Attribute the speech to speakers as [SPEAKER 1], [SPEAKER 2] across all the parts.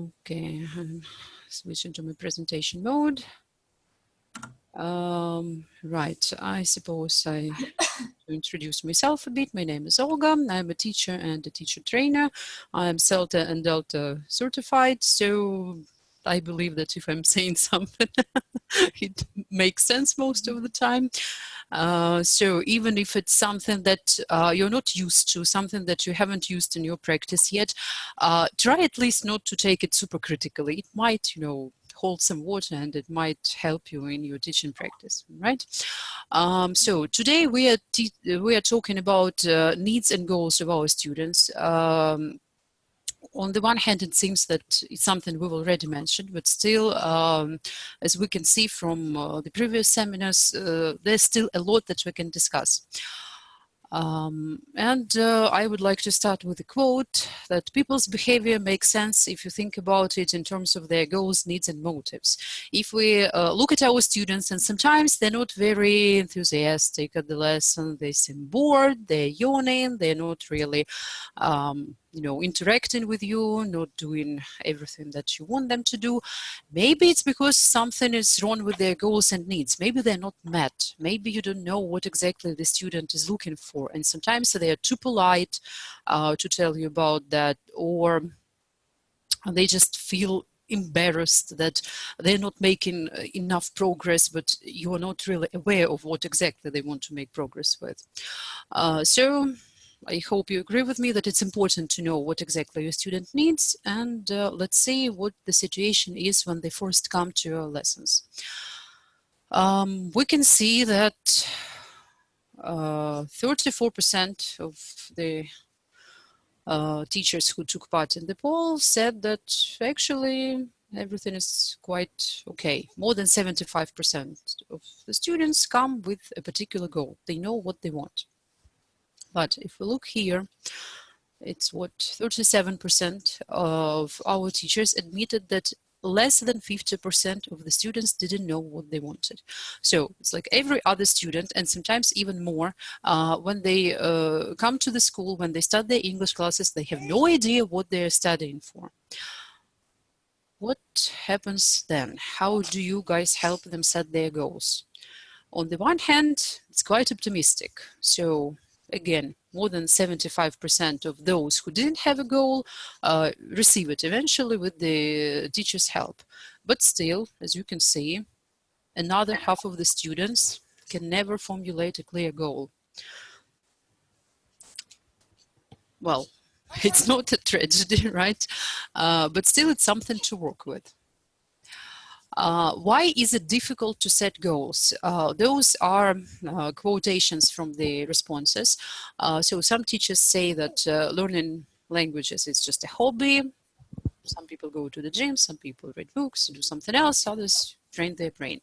[SPEAKER 1] Okay, I'm switching to my presentation mode. Right, I suppose I to introduce myself a bit. My name is Olga. I'm a teacher and a teacher trainer. I'm CELTA and Delta certified, so I believe that if I'm saying something, it makes sense most of the time. So even if it's something that you're not used to, something that you haven't used in your practice yet, try at least not to take it super critically. It might, hold some water and it might help you in your teaching practice, right? So today we are talking about needs and goals of our students. On the one hand, it seems that it's something we've already mentioned, but still, as we can see from the previous seminars, there's still a lot that we can discuss. I would like to start with a quote that people's behavior makes sense if you think about it in terms of their goals, needs, and motives. If we look at our students, and sometimes they're not very enthusiastic at the lesson, they seem bored, they're yawning, they're not really interacting with you, not doing everything that you want them to do. Maybe it's because something is wrong with their goals and needs. Maybe they're not met. Maybe you don't know what exactly the student is looking for. And sometimes they are too polite to tell you about that, or they just feel embarrassed that they're not making enough progress, but you're not really aware of what exactly they want to make progress with. So I hope you agree with me that it's important to know what exactly your student needs, and let's see what the situation is when they first come to your lessons. We can see that 34% of the teachers who took part in the poll said that actually everything is quite okay. More than 75% of the students come with a particular goal. They know what they want. But if we look here, it's what 37% of our teachers admitted that less than 50% of the students didn't know what they wanted. So it's like every other student, and sometimes even more, when they come to the school, when they start their English classes, they have no idea what they're studying for. What happens then? How do you guys help them set their goals? On the one hand, it's quite optimistic. So again, more than 75% of those who didn't have a goal receive it eventually with the teacher's help. But still, as you can see, another half of the students can never formulate a clear goal. Well, it's not a tragedy, right? But still, it's something to work with. Why is it difficult to set goals? Those are quotations from the responses. So some teachers say that learning languages is just a hobby. Some people go to the gym, some people read books, do something else, others train their brain.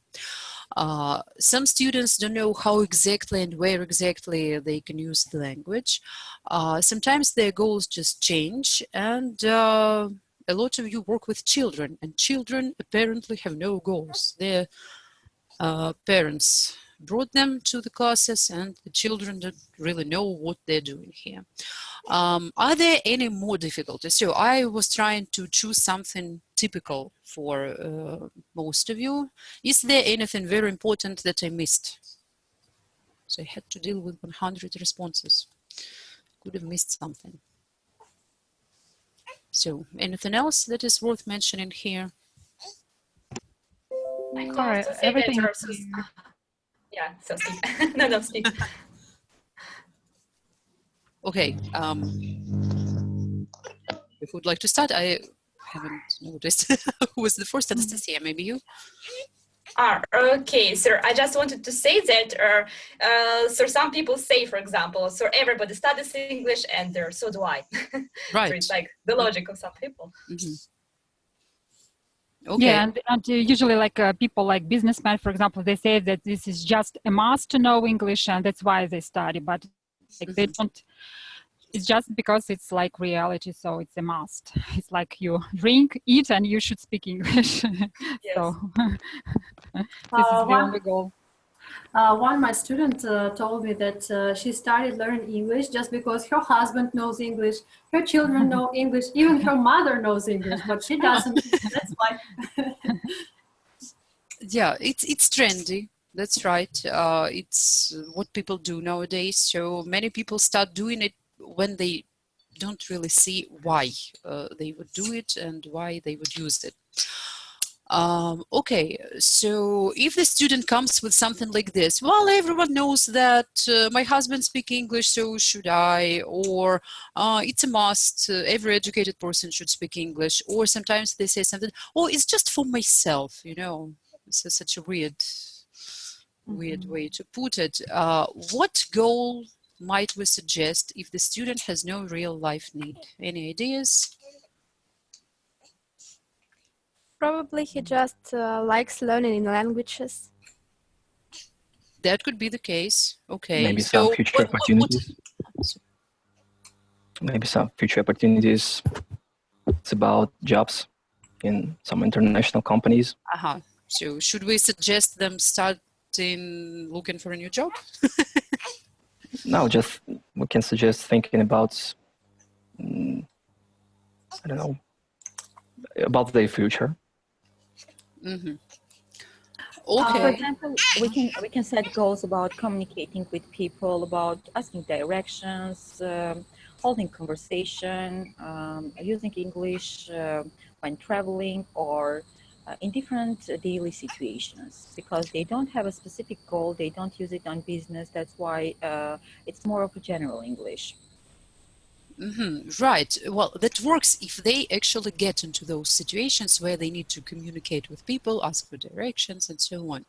[SPEAKER 1] Some students don't know how exactly and where exactly they can use the language. Sometimes their goals just change, and a lot of you work with children, and children apparently have no goals. Their parents brought them to the classes, and the children don't really know what they're doing here. Are there any more difficulties? So I was trying to choose something typical for most of you. Is there anything very important that I missed? So I had to deal with 100 responses. Could have missed something. So anything else that is worth mentioning here?
[SPEAKER 2] Sorry, everything.
[SPEAKER 3] Yeah, so speak. No, speak.
[SPEAKER 1] Okay. If you'd like to start, I haven't noticed who was the first. Anastasia, maybe you?
[SPEAKER 3] Okay, so I just wanted to say that so some people say, for example, so everybody studies English and so do I.
[SPEAKER 1] Right.
[SPEAKER 3] So it's like the logic of some people.
[SPEAKER 1] Mm-hmm. Okay.
[SPEAKER 2] Yeah, and usually like people like businessmen, for example, they say that this is just a must to know English and that's why they study, but like they don't, it's just because it's like reality, so it's a must. It's like you drink, eat, and you should speak English.
[SPEAKER 3] Yes.
[SPEAKER 2] So this is the only goal.
[SPEAKER 4] One of my students told me that she started learning English just because her husband knows English, her children know English, even her mother knows English, but she doesn't. That's why.
[SPEAKER 1] Yeah, it's trendy. That's right. It's what people do nowadays. So many people start doing it when they don't really see why they would do it and why they would use it. Okay, so if the student comes with something like this, well, everyone knows that my husband speaks English, so should I, or it's a must, every educated person should speak English, or sometimes they say something, oh, it's just for myself, you know. This is such a weird way to put it. What goal might we suggest if the student has no real life need? Any ideas?
[SPEAKER 5] Probably he just likes learning in languages.
[SPEAKER 1] That could be the case. Okay.
[SPEAKER 6] Maybe some future opportunities. Maybe some future opportunities. It's about jobs in some international companies.
[SPEAKER 1] So should we suggest them starting looking for a new job?
[SPEAKER 6] No, just we can suggest thinking about, I don't know, about their future.
[SPEAKER 1] Okay.
[SPEAKER 7] For example, we can set goals about communicating with people, about asking directions, holding conversation, using English when traveling or in different daily situations, because they don't have a specific goal, they don't use it on business. That's why it's more of a general English.
[SPEAKER 1] Right. Well, that works if they actually get into those situations where they need to communicate with people, ask for directions, and so on.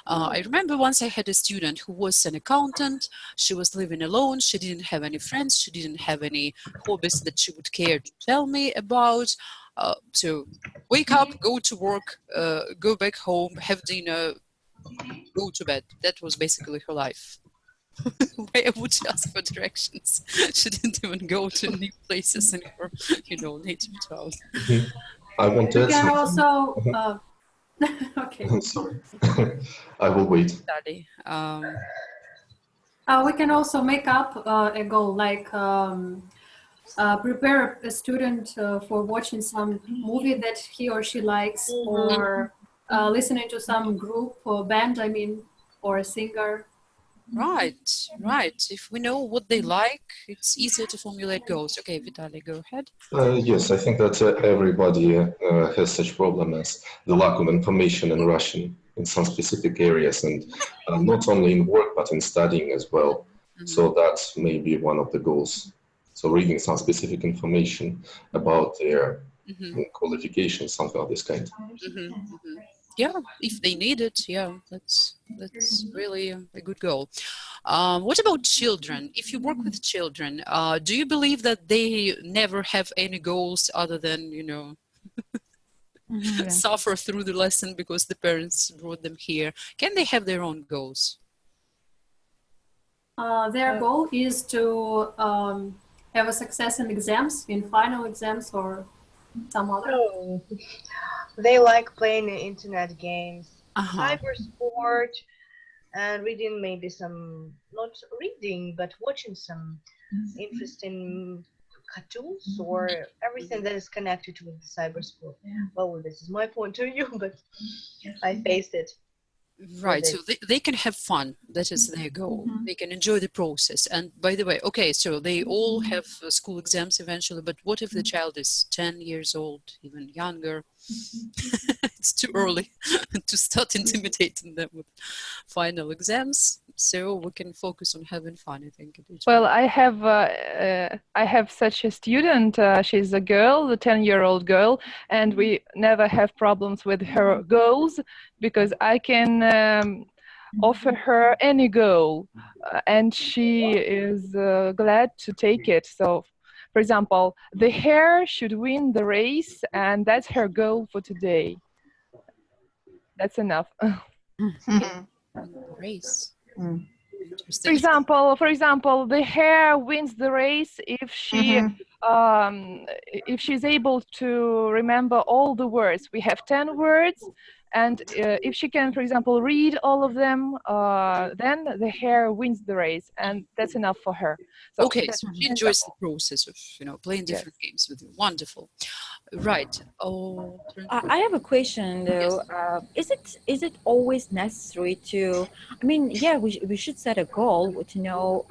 [SPEAKER 1] I remember once I had a student who was an accountant. She was living alone. She didn't have any friends. She didn't have any hobbies that she would care to tell me about. So wake up, go to work, go back home, have dinner, go to bed. That was basically her life. Where would she ask for directions? She didn't even go to new places in her, native town.
[SPEAKER 8] I want to add
[SPEAKER 4] can
[SPEAKER 8] something.
[SPEAKER 4] also, okay.
[SPEAKER 8] I'm sorry. I will wait.
[SPEAKER 1] Study.
[SPEAKER 4] We can also make up a goal, like prepare a student for watching some movie that he or she likes, or listening to some group or band, or a singer.
[SPEAKER 1] Right. If we know what they like, it's easier to formulate goals. Okay, Vitaly, go ahead.
[SPEAKER 8] Yes, I think that everybody has such problem as the lack of information in Russian in some specific areas, and not only in work, but in studying as well. So that may be one of the goals. So reading some specific information about their qualifications, something of this kind.
[SPEAKER 1] Yeah, if they need it, yeah, that's really a good goal. What about children? If you work with children, do you believe that they never have any goals other than, suffer through the lesson because the parents brought them here? Can they have their own goals?
[SPEAKER 4] Their goal is to have a success in exams, in final exams, or some other.
[SPEAKER 9] Oh. They like playing internet games, cyber sport, and reading maybe some, not reading, but watching some interesting cartoons or everything that is connected with the cyber sport. Well, this is my point of view, but I faced it.
[SPEAKER 1] Right, so they can have fun. That is their goal. They can enjoy the process. And by the way, okay, so they all have school exams eventually, but what if the child is 10 years old, even younger? It's too early to start intimidating them with final exams. So we can focus on having fun, I think.
[SPEAKER 10] Well, I have such a student. She's a girl, a 10-year-old girl, and we never have problems with her goals because I can offer her any goal, and she is glad to take it. So, for example, the hare should win the race, and that's her goal for today. That's enough.
[SPEAKER 1] Race.
[SPEAKER 10] For example, the hare wins the race if she's able to remember all the words. We have 10 words, And if she can, for example, read all of them, then the hare wins the race, and that's enough for her. So
[SPEAKER 1] okay, so she enjoys the process of, playing different games with you. Wonderful. Right. Oh,
[SPEAKER 7] I have a question though.
[SPEAKER 1] Yes.
[SPEAKER 7] Is it always necessary to? I mean, yeah, we should set a goal to know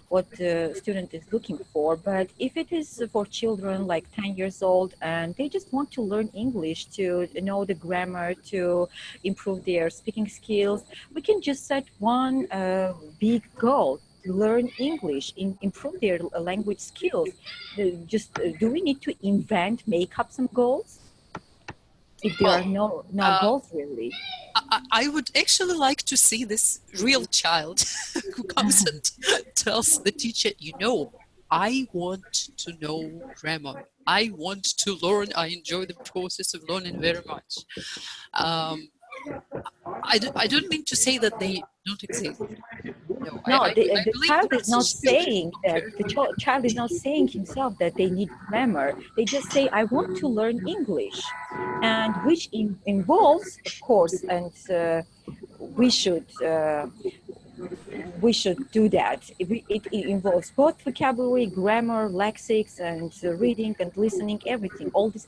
[SPEAKER 7] what the student is looking for. But if it is for children like 10 years old and they just want to learn English, to know the grammar, to improve their speaking skills, we can just set one big goal: learn English, improve their language skills. Do we need to make up some goals? If there are no goals, really.
[SPEAKER 1] I would actually like to see this real child who comes and tells the teacher, I want to know grammar. I want to learn. I enjoy the process of learning very much. I don't mean to say that they don't exist.
[SPEAKER 7] The child is not saying that. The child is not saying himself that they need grammar. They just say, I want to learn English, and which involves, of course, and we should do that. It involves both vocabulary, grammar, lexics, and reading and listening, everything, all these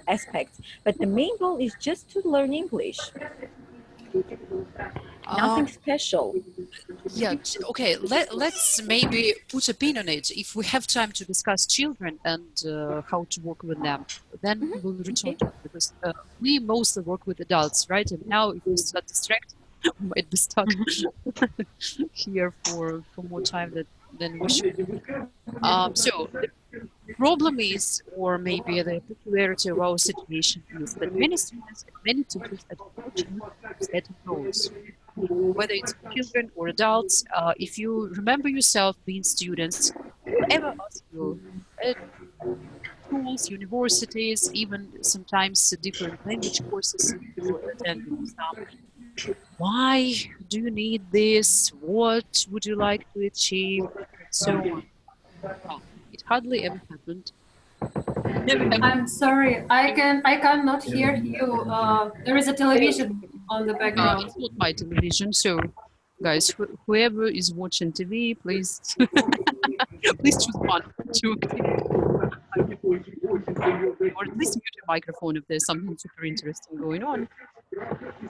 [SPEAKER 7] aspects. But the main goal is just to learn English. Nothing special.
[SPEAKER 1] Yeah, okay, let's maybe put a pin on it. If we have time to discuss children and how to work with them, then we will return to it, because we mostly work with adults, right? And now if we start distracting, we might be stuck here for more time than we should. So the problem is, or maybe the peculiarity of our situation is that many students and many teachers are setting goals. Whether it's children or adults, if you remember yourself being students, whoever asks you, schools, universities, even sometimes different language courses you attend in some, why do you need this? What would you like to achieve? And so on. Well, it hardly ever happened.
[SPEAKER 4] I'm sorry, I cannot hear you. There is a television on the background.
[SPEAKER 1] It's not my television, so guys, whoever is watching TV, please please choose one to or at least mute your microphone if there's something super interesting going on.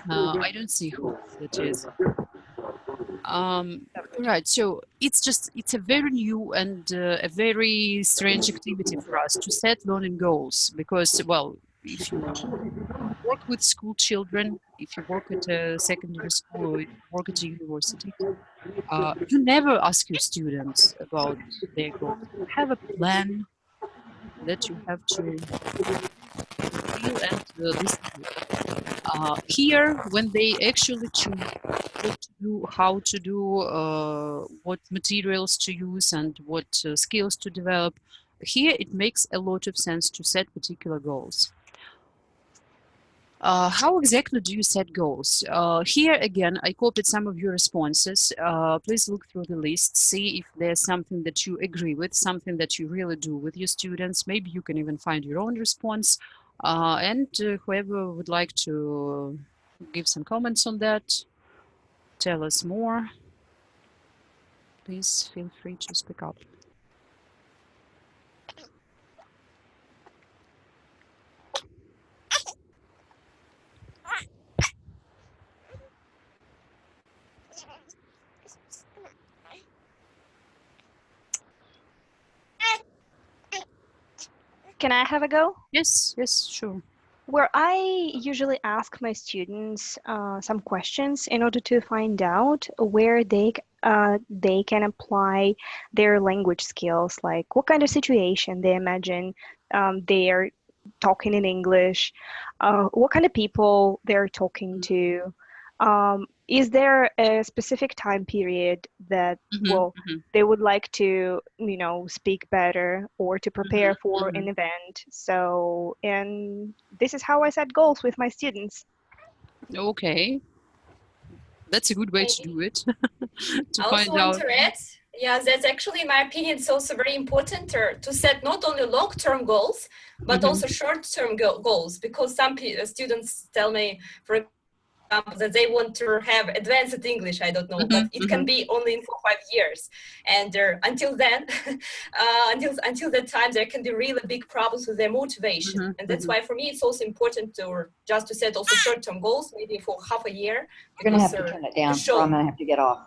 [SPEAKER 1] I don't see who that is. Right, so it's a very new and a very strange activity for us to set learning goals, because, well, if you work with school children, if you work at a secondary school, or if you work at a university, you never ask your students about their goals. You have a plan that you have to feel and listen to. Here, when they actually choose what to do, how to do, what materials to use, and what skills to develop, here it makes a lot of sense to set particular goals. How exactly do you set goals? Here again, I copied some of your responses. Please look through the list, see if there's something that you agree with, something that you really do with your students. Maybe you can even find your own response. And whoever would like to give some comments on that, tell us more, please feel free to speak up.
[SPEAKER 5] Can I have a go?
[SPEAKER 1] Yes, sure.
[SPEAKER 5] Where I usually ask my students some questions in order to find out where they can apply their language skills, like what kind of situation they imagine they are talking in English, what kind of people they're talking to. Is there a specific time period that they would like to, speak better or to prepare for an event? So, and this is how I set goals with my students.
[SPEAKER 1] Okay, that's a good way to do it. To
[SPEAKER 3] I
[SPEAKER 1] find
[SPEAKER 3] also want
[SPEAKER 1] out.
[SPEAKER 3] to add Yeah, that's actually, in my opinion, it's also very important to set not only long-term goals, but also short-term goals, because some students tell me, for example, that they want to have advanced English, I don't know, but it can be only in 4 or 5 years. And until then, until that time, there can be really big problems with their motivation. And that's why for me, it's also important to just to set also short-term goals, maybe for half a year.
[SPEAKER 11] You're going to have to turn it down, or I'm going to have to get off.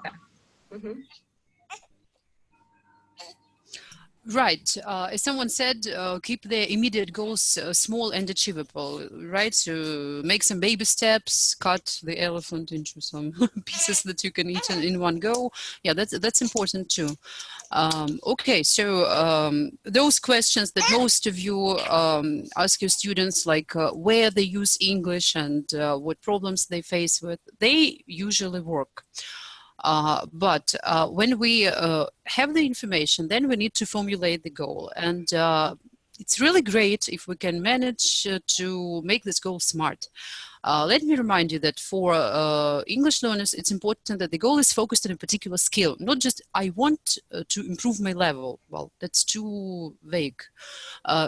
[SPEAKER 1] Right. As someone said, keep their immediate goals small and achievable, right? So make some baby steps, cut the elephant into some pieces that you can eat in one go. Yeah, that's important too. Okay, so those questions that most of you ask your students, like where they use English and what problems they face with, they usually work. But when we have the information, then we need to formulate the goal. And it's really great if we can manage to make this goal smart. Let me remind you that for English learners, it's important that the goal is focused on a particular skill, not just I want to improve my level. Well, that's too vague.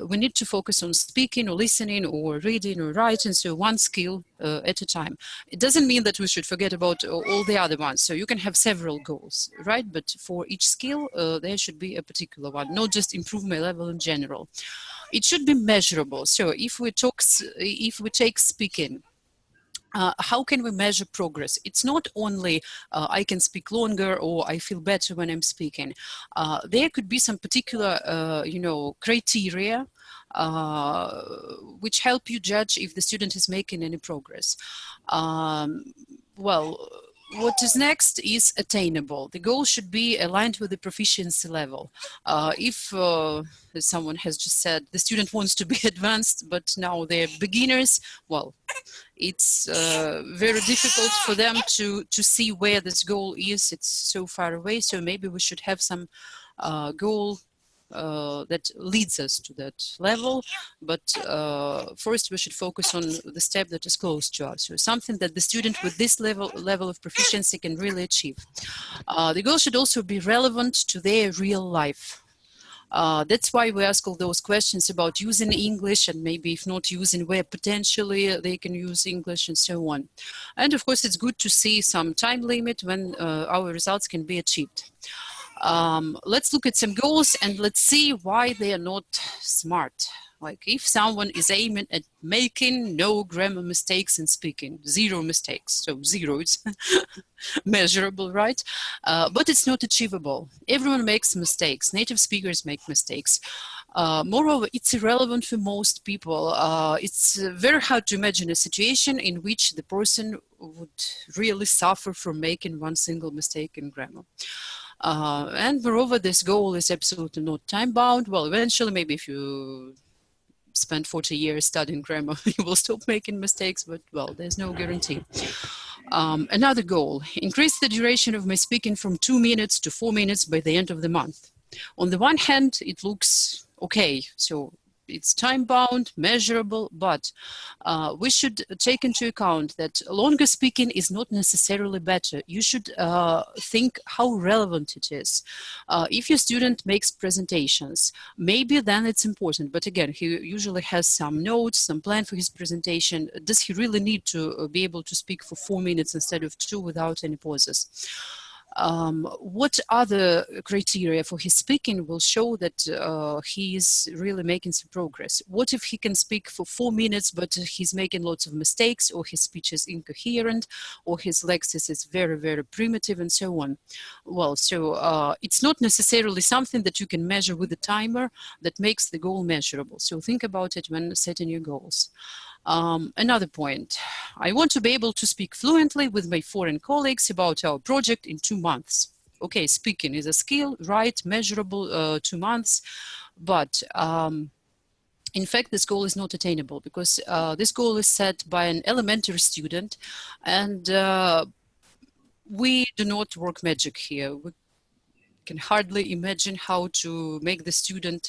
[SPEAKER 1] We need to focus on speaking or listening or reading or writing, so one skill at a time. It doesn't mean that we should forget about all the other ones. So you can have several goals, right? But for each skill, there should be a particular one, not just improve my level in general. It should be measurable. So if we take speaking, how can we measure progress? It's not only I can speak longer or I feel better when I'm speaking. There could be some particular, criteria which help you judge if the student is making any progress. Well, what is next is attainable. The goal should be aligned with the proficiency level. If someone has just said the student wants to be advanced, but now they're beginners, well, it's very difficult for them to see where this goal is. It's so far away. So maybe we should have some goal that leads us to that level. But first we should focus on the step that is close to us. So something that the student with this level of proficiency can really achieve. The goal should also be relevant to their real life. That's why we ask all those questions about using English and maybe if not using, where potentially they can use English and so on. And of course, it's good to see some time limit when our results can be achieved. Let's look at some goals and let's see why they are not smart. Like if someone is aiming at making no grammar mistakes in speaking, 0 mistakes, so 0 is measurable, right? But it's not achievable. Everyone makes mistakes. Native speakers make mistakes. Moreover, it's irrelevant for most people. It's very hard to imagine a situation in which the person would really suffer from making one single mistake in grammar. And moreover, this goal is absolutely not time-bound. Well, eventually, maybe if you spend 40 years studying grammar, you will stop making mistakes, but well, there's no guarantee. Another goal, increase the duration of my speaking from 2 minutes to 4 minutes by the end of the month. On the one hand, it looks okay. So it's time-bound, measurable, but we should take into account that longer speaking is not necessarily better. You should think how relevant it is. If your student makes presentations, maybe then it's important, but again, he usually has some notes, some plan for his presentation. Does he really need to be able to speak for 4 minutes instead of 2 without any pauses? What other criteria for his speaking will show that he is really making some progress? What if he can speak for 4 minutes, but he's making lots of mistakes, or his speech is incoherent, or his lexis is very, very primitive, and so on? Well, so it's not necessarily something that you can measure with a timer that makes the goal measurable. So think about it when setting your goals. Another point, I want to be able to speak fluently with my foreign colleagues about our project in 2 months. Okay, speaking is a skill, right, measurable, 2 months, but in fact, this goal is not attainable because this goal is set by an elementary student, and we do not work magic here. We can hardly imagine how to make the student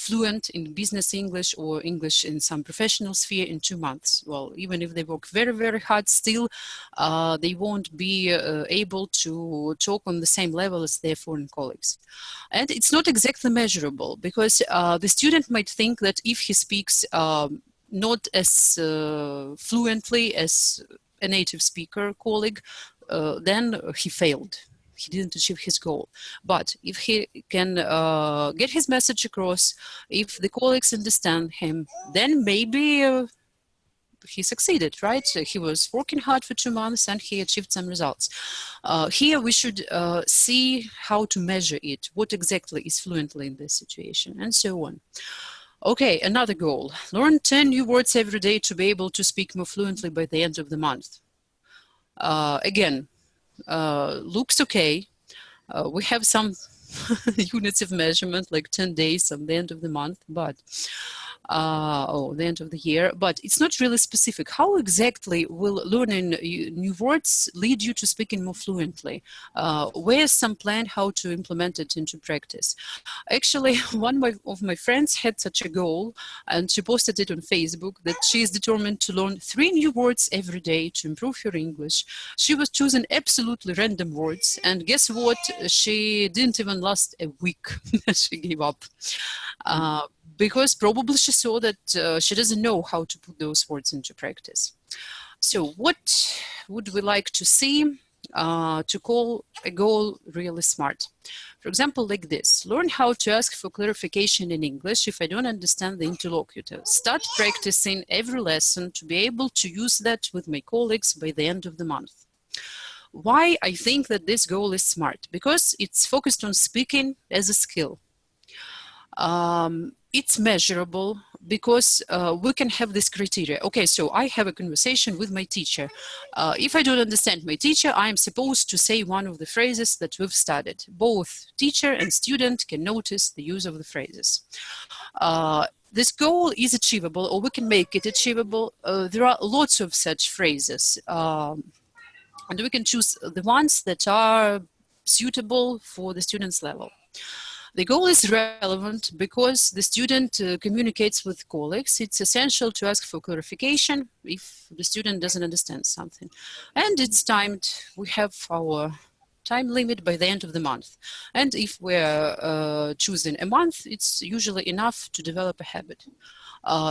[SPEAKER 1] fluent in business English or English in some professional sphere in 2 months. Well, even if they work very, very hard, still they won't be able to talk on the same level as their foreign colleagues. And it's not exactly measurable, because the student might think that if he speaks not as fluently as a native speaker colleague, then he failed. He didn't achieve his goal. But if he can get his message across, if the colleagues understand him, then maybe he succeeded, right? He was working hard for 2 months and he achieved some results. Here we should see how to measure it, what exactly is fluently in this situation, and so on. Okay, another goal. Learn 10 new words every day to be able to speak more fluently by the end of the month. Again, looks okay. We have some units of measurement, like 10 days at the end of the month, but the end of the year, but it's not really specific. How exactly will learning new words lead you to speaking more fluently? Where's some plan how to implement it into practice? Actually, one of my friends had such a goal, and she posted it on Facebook, that she is determined to learn 3 new words every day to improve her English. She was choosing absolutely random words, and guess what? She didn't even last a week. She gave up. Because probably she saw that she doesn't know how to put those words into practice. So what would we like to see to call a goal really smart? For example, like this: learn how to ask for clarification in English if I don't understand the interlocutor. Start practicing every lesson to be able to use that with my colleagues by the end of the month. Why I think that this goal is smart? Because it's focused on speaking as a skill. It's measurable because we can have this criteria. Okay, so I have a conversation with my teacher. If I don't understand my teacher, I am supposed to say one of the phrases that we've studied. Both teacher and student can notice the use of the phrases. This goal is achievable, or we can make it achievable. There are lots of such phrases, and we can choose the ones that are suitable for the student's level. The goal is relevant because the student communicates with colleagues. It's essential to ask for clarification if the student doesn't understand something. And it's timed. We have our time limit by the end of the month. And if we're choosing a month, it's usually enough to develop a habit.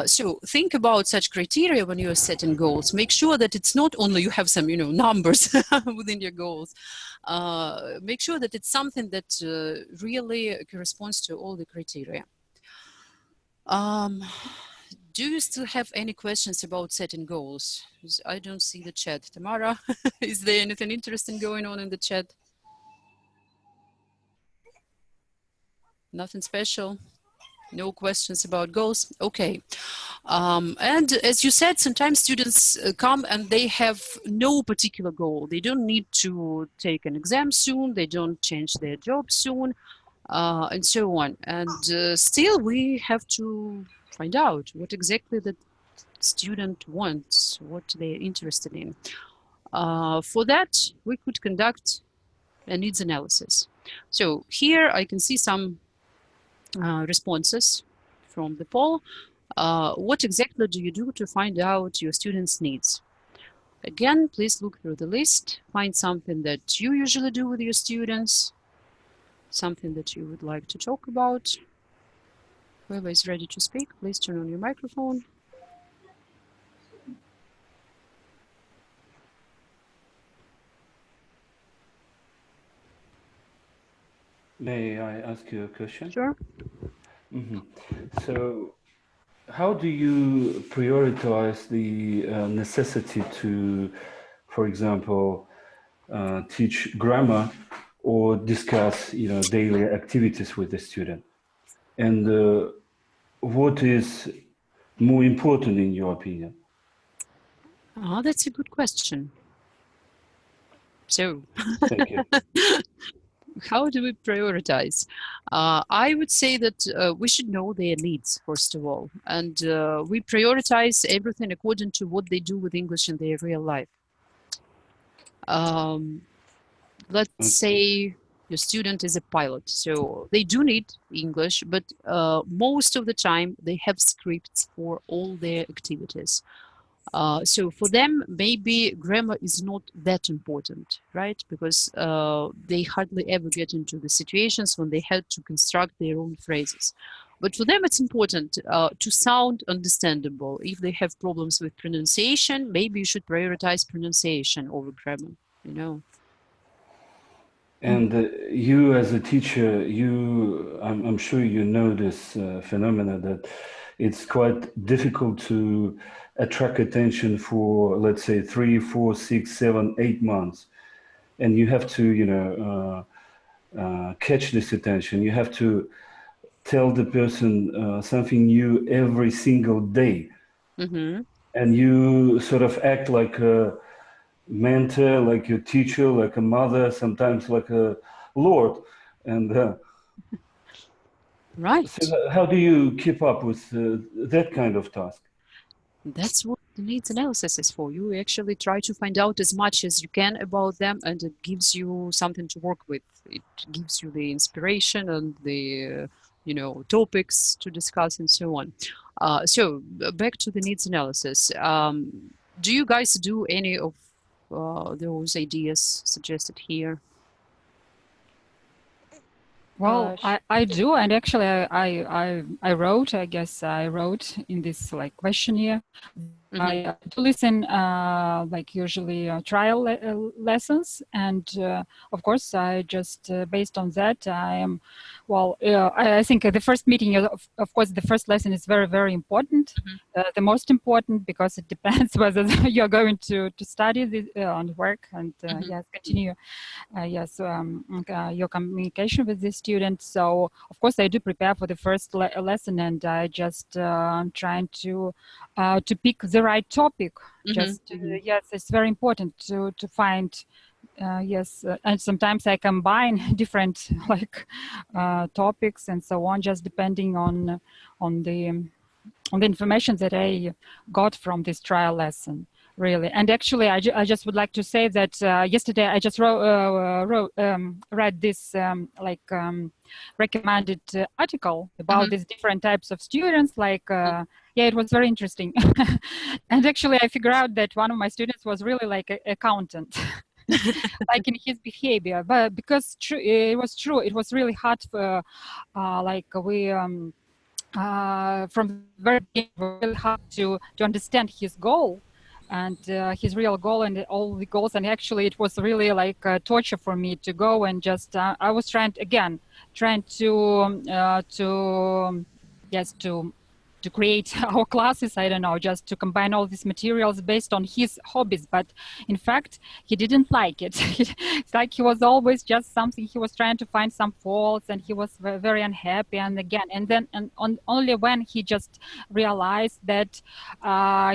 [SPEAKER 1] So think about such criteria when you are setting goals. Make sure that it's not only you have some, numbers within your goals. Make sure that it's something that really corresponds to all the criteria. Do you still have any questions about setting goals? I don't see the chat. Tamara, is there anything interesting going on in the chat? Nothing special? No questions about goals? Okay. And as you said, sometimes students come and they have no particular goal. They don't need to take an exam soon. They don't change their job soon, and so on. And still we have to find out what exactly the student wants, what they're interested in. For that, we could conduct a needs analysis. So here I can see some responses from the poll. What exactly do you do to find out your students' needs? Again, please look through the list, find something that you usually do with your students, something that you would like to talk about. Whoever is ready to speak, please turn on your microphone.
[SPEAKER 12] May I ask you a question?
[SPEAKER 1] Sure.
[SPEAKER 12] So, how do you prioritize the necessity to, for example, teach grammar or discuss, daily activities with the student? And what is more important in your opinion?
[SPEAKER 1] That's a good question. So,
[SPEAKER 12] thank you.
[SPEAKER 1] How do we prioritize? I would say that we should know their needs, first of all, and we prioritize everything according to what they do with English in their real life. Let's say Your student is a pilot, so they do need English, but most of the time they have scripts for all their activities. So for them, maybe grammar is not that important, right? Because they hardly ever get into the situations when they had to construct their own phrases. But for them, it's important to sound understandable. If they have problems with pronunciation, maybe you should prioritize pronunciation over grammar, you know.
[SPEAKER 12] And you as a teacher, I'm sure you know this phenomena that it's quite difficult to attract attention for, let's say, 3, 4, 6, 7, 8 months. And you have to, you know, catch this attention. You have to tell the person something new every single day.
[SPEAKER 1] Mm-hmm.
[SPEAKER 12] And you sort of act like a mentor, like your teacher, like a mother, sometimes like a lord. And
[SPEAKER 1] right.
[SPEAKER 12] So how do you keep up with that kind of task?
[SPEAKER 1] That's what the needs analysis is for. You actually try to find out as much as you can about them, and it gives you something to work with. It gives you the inspiration and the you know, topics to discuss and so on. So back to the needs analysis. Do you guys do any of those ideas suggested here?
[SPEAKER 2] Well, I do, and actually I wrote, I guess I wrote in this like questionnaire.
[SPEAKER 1] Mm-hmm.
[SPEAKER 2] I do listen like usually trial lessons, and of course I just based on that I am, well, I think the first meeting, of course the first lesson is very, very important.
[SPEAKER 1] Mm-hmm.
[SPEAKER 2] The most important, because it depends whether you're going to study on work and
[SPEAKER 1] mm-hmm.
[SPEAKER 2] yes, continue your communication with the student. So of course I do prepare for the first lesson, and I just trying to pick the right topic.
[SPEAKER 1] Mm-hmm.
[SPEAKER 2] Just yes, it's very important to find yes, and sometimes I combine different like topics and so on, just depending on the information that I got from this trial lesson, really. And actually, I just would like to say that yesterday I just read this recommended article about
[SPEAKER 1] mm-hmm.
[SPEAKER 2] these different types of students. Like, yeah, it was very interesting. And actually, I figured out that one of my students was really like an accountant. Like in his behavior, but because it was true, it was really hard for like we from the very beginning, really hard to understand his goal and his real goal and all the goals. And actually it was really like torture for me to go and just I was trying to create our classes, I don't know, just to combine all these materials based on his hobbies. But in fact, he didn't like it. It's like he was always just something, he was trying to find some faults, and he was very unhappy. And again, only when he just realized that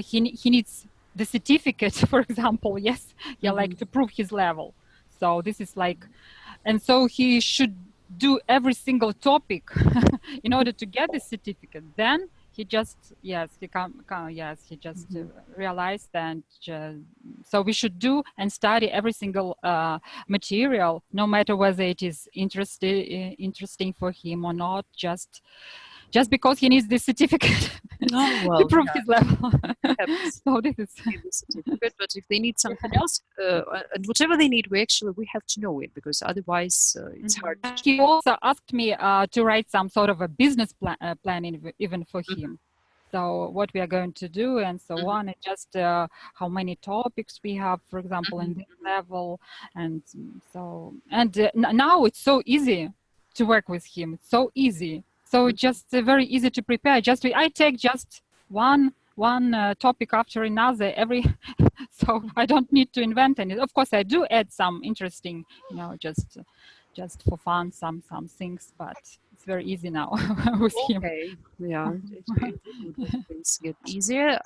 [SPEAKER 2] he needs the certificate, for example, yes, yeah, mm-hmm. like to prove his level. So this is like, and so he should do every single topic in order to get the certificate. Then he just, yes, he just realized that. So we should do and study every single material, no matter whether it is interesting for him or not, just because he needs this certificate to prove his level. So this is
[SPEAKER 1] the certificate, but if they need something else, and whatever they need, we have to know it, because otherwise it's hard.
[SPEAKER 2] He also asked me to write some sort of a business plan even for him. So what we are going to do and so on, and just how many topics we have, for example, in this level. And so, and now it's so easy to work with him. It's so easy. So just very easy to prepare. I take just one topic after another so I don't need to invent any. Of course, I do add some interesting, just for fun, some things, but it's very easy now with him.
[SPEAKER 1] Yeah, things get easier.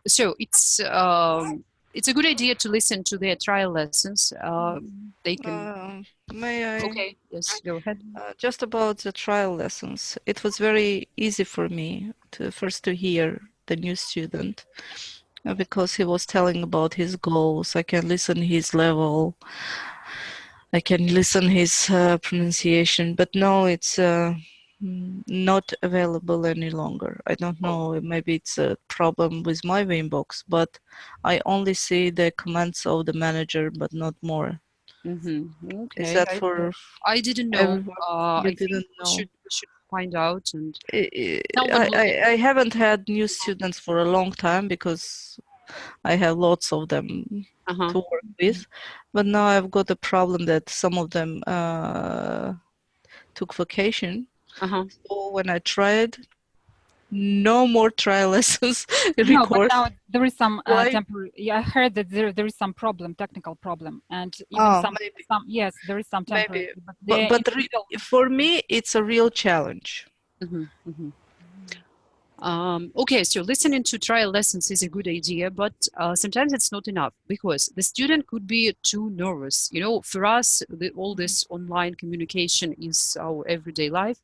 [SPEAKER 1] So it's a good idea to listen to their trial lessons. They can.
[SPEAKER 13] May I?
[SPEAKER 1] Okay. Yes. Go ahead.
[SPEAKER 13] Just about the trial lessons, it was very easy for me to hear the new student because he was telling about his goals. I can listen his level. I can listen his pronunciation, but no, it's not available any longer. I don't know, maybe it's a problem with my inbox, but I only see the comments of the manager, but not more.
[SPEAKER 1] Okay.
[SPEAKER 13] Is that for?
[SPEAKER 1] I didn't know. I think
[SPEAKER 13] didn't know.
[SPEAKER 1] we should find out. And
[SPEAKER 13] I haven't had new students for a long time because I have lots of them to work with, but now I've got a problem that some of them took vacation. So when I tried, no more trial lessons.
[SPEAKER 2] No, but now there is some temporary. Yeah, I heard that there is some problem, technical problem, and even some yes, there is some temporary.
[SPEAKER 13] Maybe. But for me, it's a real challenge.
[SPEAKER 1] Okay, so listening to trial lessons is a good idea, but sometimes it's not enough because the student could be too nervous. You know, for us, all this online communication is our everyday life.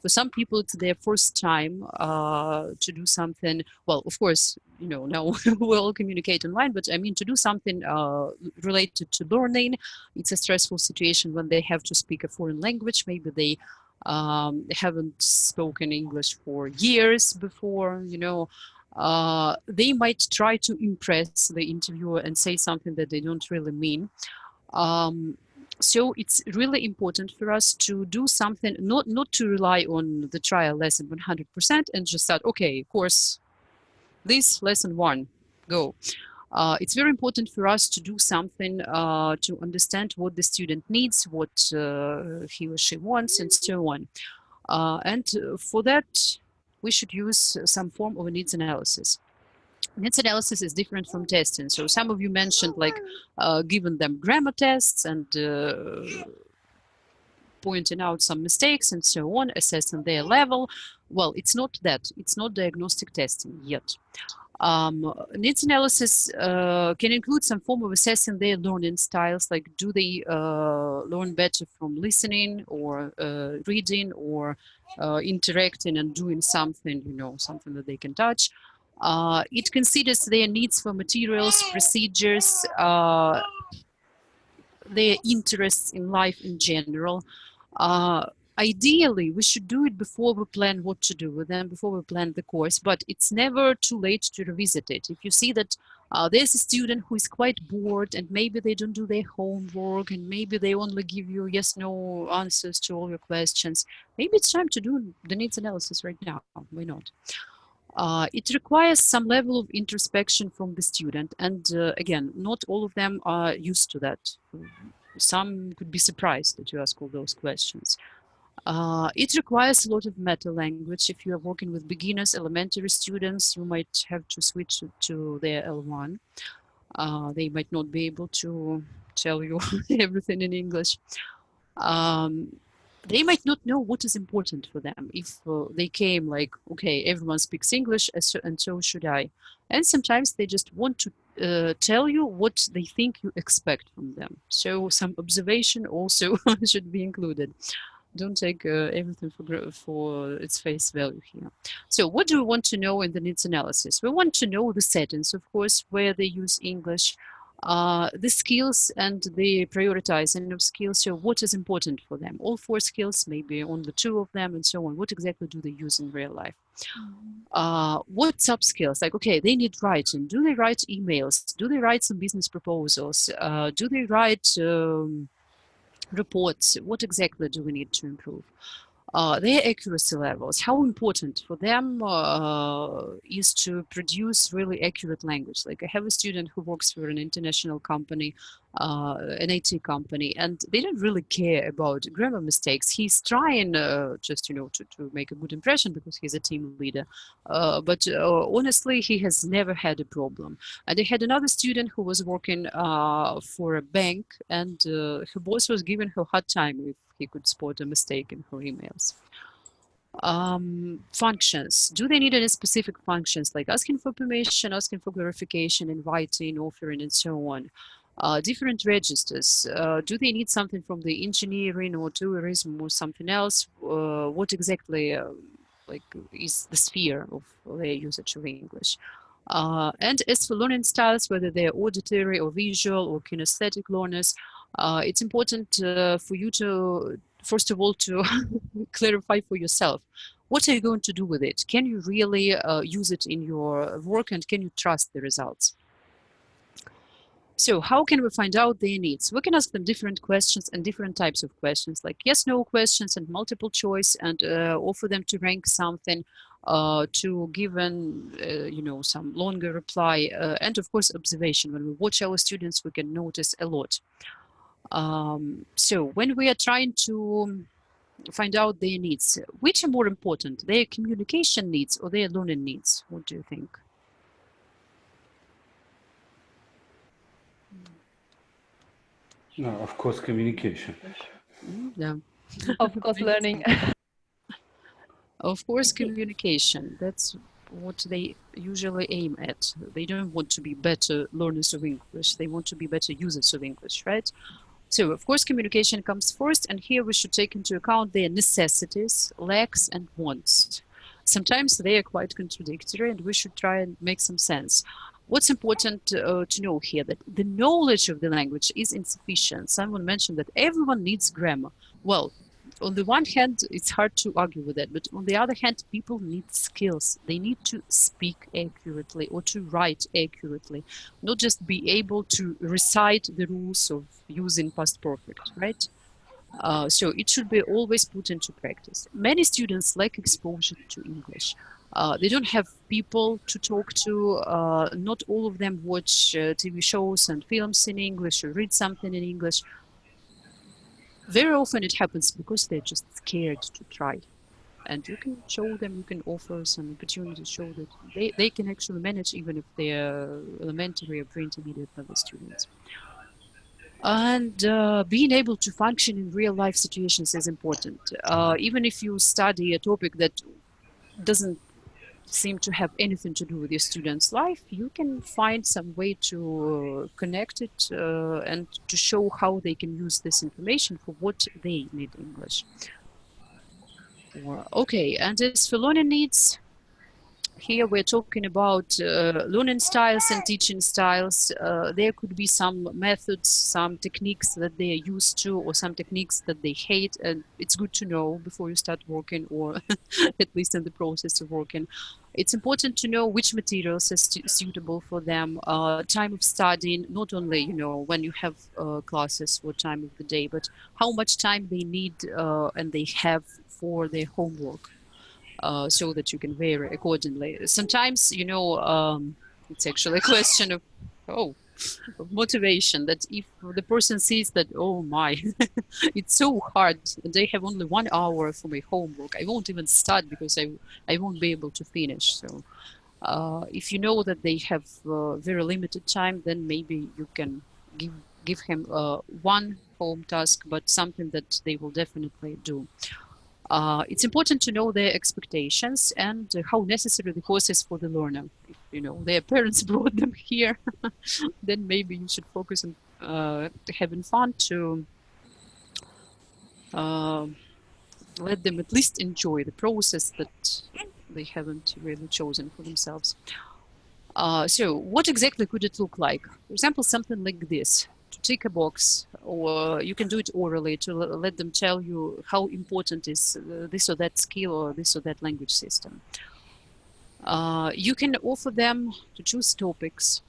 [SPEAKER 1] For some people, it's their first time to do something. Well, of course, you know, now we all communicate online, but I mean, to do something related to learning, it's a stressful situation when they have to speak a foreign language. Maybe they haven't spoken English for years before, you know. They might try to impress the interviewer and say something that they don't really mean. So it's really important for us to do something, not to rely on the trial lesson 100% and just start, okay, course, this lesson 1, go. It's very important for us to do something to understand what the student needs, what he or she wants, and so on. And for that, we should use some form of a needs analysis. Needs analysis is different from testing. So some of you mentioned like giving them grammar tests and pointing out some mistakes and so on, assessing their level. Well, it's not that. It's not diagnostic testing yet. Needs analysis can include some form of assessing their learning styles, like do they learn better from listening or reading or interacting and doing something, you know, something that they can touch. It considers their needs for materials, procedures, their interests in life in general. Ideally, we should do it before we plan what to do with them, before we plan the course, but it's never too late to revisit it. If you see that there's a student who is quite bored and maybe they don't do their homework and maybe they only give you yes/no answers to all your questions, maybe it's time to do the needs analysis right now. Why not? It requires some level of introspection from the student. And again, not all of them are used to that. Some could be surprised that you ask all those questions. It requires a lot of meta language. If you are working with beginners, elementary students, you might have to switch to their L1. They might not be able to tell you everything in English. They might not know what is important for them. If they came like, okay, everyone speaks English, and so should I. And sometimes they just want to tell you what they think you expect from them. So some observation also should be included. Don't take everything for its face value here. So what do we want to know in the needs analysis? We want to know the settings, of course, where they use English, the skills and the prioritizing of skills. So what is important for them? All 4 skills, maybe only 2 of them, and so on. What exactly do they use in real life? What sub skills? Like, okay, they need writing. Do they write emails? Do they write some business proposals? Do they write reports? What exactly do we need to improve? Their accuracy levels, how important for them is to produce really accurate language. Like I have a student who works for an international company, an IT company, and they don't really care about grammar mistakes. He's trying just, you know, to make a good impression because he's a team leader. But honestly, he has never had a problem. And I had another student who was working for a bank, and her boss was giving her a hard time if he could spot a mistake in her emails. Functions. Do they need any specific functions like asking for permission, asking for clarification, inviting, offering, and so on? Different registers. Do they need something from the engineering or tourism or something else? What exactly like is the sphere of their usage of English? And as for learning styles, whether they're auditory or visual or kinesthetic learners, It's important for you to, first of all, to clarify for yourself, what are you going to do with it? Can you really use it in your work, and can you trust the results? So how can we find out their needs? We can ask them different questions and different types of questions, like yes, no questions and multiple choice, and offer them to rank something, to give an, some longer reply, and of course observation. When we watch our students, we can notice a lot. So when we are trying to find out their needs, which are more important, their communication needs or their learning needs? What do you think?
[SPEAKER 12] No, of course, communication.
[SPEAKER 1] Yeah.
[SPEAKER 10] Of course, learning.
[SPEAKER 1] Of course, communication. That's what they usually aim at. They don't want to be better learners of English. They want to be better users of English, right? So, of course, communication comes first, and here we should take into account their necessities, lacks, and wants. Sometimes they are quite contradictory, and we should try and make some sense. What's important to know here, that the knowledge of the language is insufficient. Someone mentioned that everyone needs grammar. Well, on the one hand, it's hard to argue with that, but on the other hand, people need skills. They need to speak accurately or to write accurately, not just be able to recite the rules of using past perfect, right? So it should be always put into practice. Many students lack exposure to English. They don't have people to talk to. Not all of them watch TV shows and films in English or read something in English. Very often it happens because they're just scared to try. And you can show them, you can offer some opportunity to show that they can actually manage, even if they're elementary or pre-intermediate level students. And being able to function in real life situations is important. Even if you study a topic that doesn't seem to have anything to do with your student's life, you can find some way to connect it and to show how they can use this information for what they need English. Okay, and as for learning needs, here we're talking about learning styles and teaching styles. There could be some methods, some techniques that they are used to, or some techniques that they hate, and it's good to know before you start working, or at least in the process of working. It's important to know which materials are suitable for them, time of studying, not only, when you have classes or time of the day, but how much time they need and they have for their homework. So that you can vary accordingly. Sometimes, it's actually a question of motivation, that if the person sees that, oh my, it's so hard, and they have only 1 hour for my homework, I won't even start because I won't be able to finish. So if you know that they have very limited time, then maybe you can give him one home task, but something that they will definitely do. It's important to know their expectations and how necessary the course is for the learner. If, their parents brought them here, then maybe you should focus on having fun to let them at least enjoy the process that they haven't really chosen for themselves. So what exactly could it look like? For example, something like this. To tick a box, or you can do it orally to let them tell you how important is this or that skill or this or that language system. You can offer them to choose topics,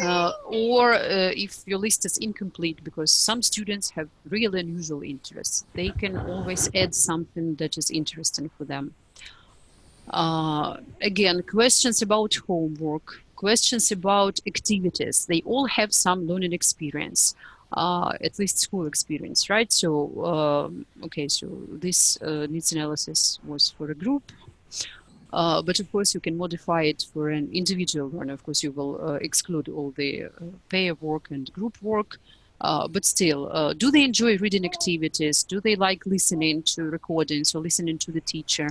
[SPEAKER 1] or if your list is incomplete because some students have really unusual interests, they can always add something that is interesting for them. Again, questions about homework, questions about activities. They all have some learning experience, at least school experience, right? So, okay, so this needs analysis was for a group, but of course you can modify it for an individual learner. Of course, you will exclude all the pair work and group work. But still, do they enjoy reading activities? Do they like listening to recordings or listening to the teacher?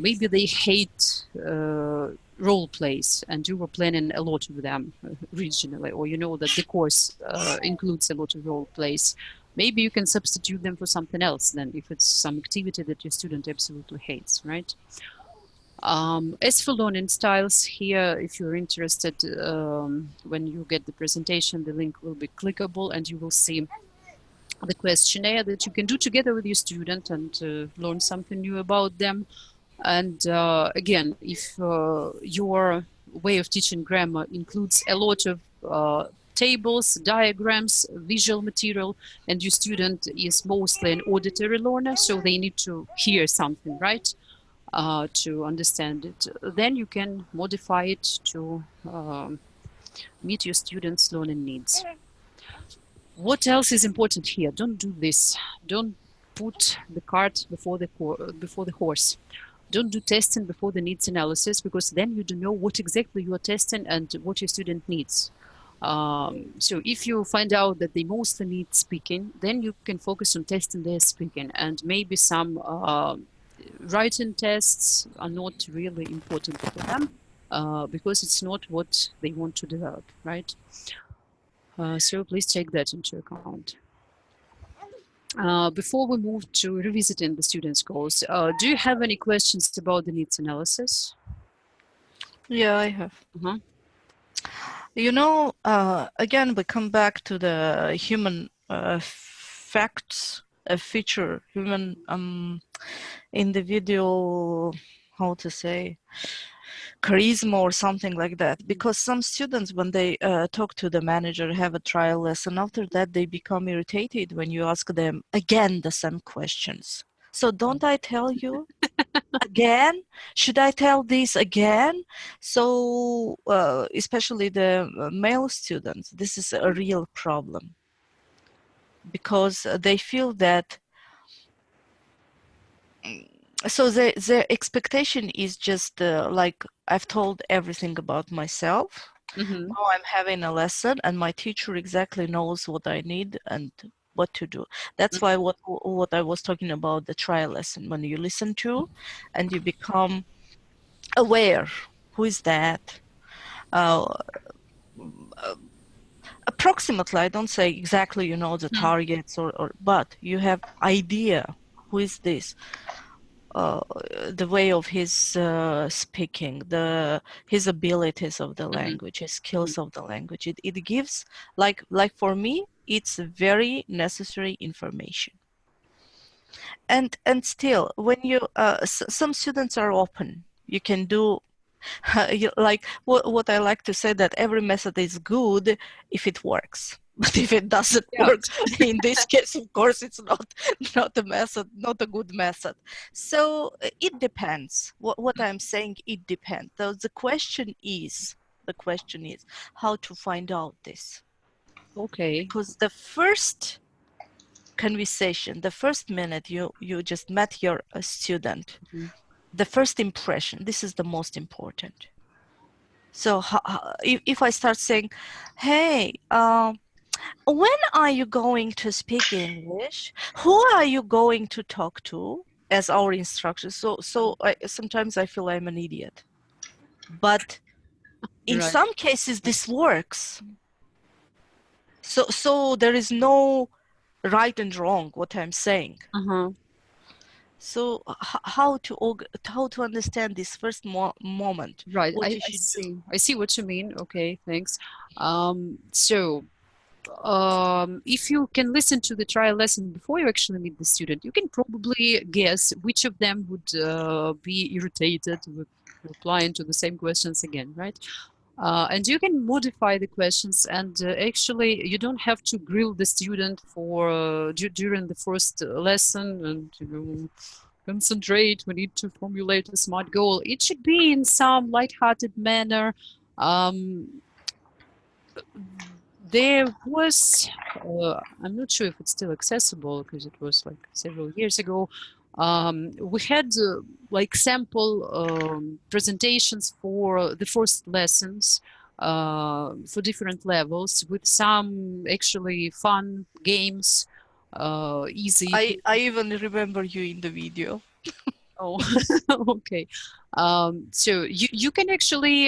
[SPEAKER 1] Maybe they hate role plays, and you were planning a lot of them regionally, or that the course includes a lot of role plays. Maybe you can substitute them for something else then, if it's some activity that your student absolutely hates, right? As for learning styles, here, if you're interested, when you get the presentation, the link will be clickable and you will see the questionnaire that you can do together with your student and learn something new about them. And again, if your way of teaching grammar includes a lot of tables, diagrams, visual material, and your student is mostly an auditory learner, so they need to hear something, right, to understand it, then you can modify it to meet your students' learning needs. What else is important here? Don't do this. Don't put the cart before the horse. Don't do testing before the needs analysis, because then you don't know what exactly you are testing and what your student needs. So if you find out that they mostly need speaking, then you can focus on testing their speaking, and maybe some writing tests are not really important for them because it's not what they want to develop, right? So please take that into account. Before we move to revisiting the students' goals, do you have any questions about the needs analysis?
[SPEAKER 13] Yeah, I have. You know, again, we come back to the human facts, a feature, human individual, how to say, charisma or something like that. Because some students, when they talk to the manager, have a trial lesson, after that they become irritated when you ask them again the same questions. So don't I tell you again? Should I tell this again? So especially the male students, this is a real problem, because they feel that so their expectation is just like, I've told everything about myself. Now I'm having a lesson and my teacher exactly knows what I need and what to do. That's why what I was talking about, the trial lesson, when you listen to and you become aware, who is that? Approximately, I don't say exactly, you know, the targets but you have idea, who is this? The way of his speaking, his abilities of the language, his skills of the language. It gives, like for me, it's very necessary information. And still, when you some students are open, you can do like what I like to say, that every method is good if it works. But if it doesn't work, in this case, of course, it's not a method, not a good method. So it depends. What I'm saying, it depends. So the question is how to find out this.
[SPEAKER 1] Okay.
[SPEAKER 13] Because the first conversation, the first minute you just met your student, the first impression, this is the most important. So if I start saying, hey, when are you going to speak English? Who are you going to talk to as our instructor? So sometimes I feel I'm an idiot. But in some cases, this works. So there is no right and wrong, what I'm saying. So how to understand this first moment?
[SPEAKER 1] Right,
[SPEAKER 13] What
[SPEAKER 1] I see. I see what you mean. Okay, thanks. So if you can listen to the trial lesson before you actually meet the student, you can probably guess which of them would be irritated with replying to the same questions again, right? And you can modify the questions, and actually you don't have to grill the student for during the first lesson and concentrate, we need to formulate a smart goal. It should be in some light-hearted manner. There was, I'm not sure if it's still accessible because it was like several years ago. We had like sample presentations for the first lessons for different levels with some actually fun games, easy.
[SPEAKER 13] I even remember you in the video.
[SPEAKER 1] Oh, okay. So you can actually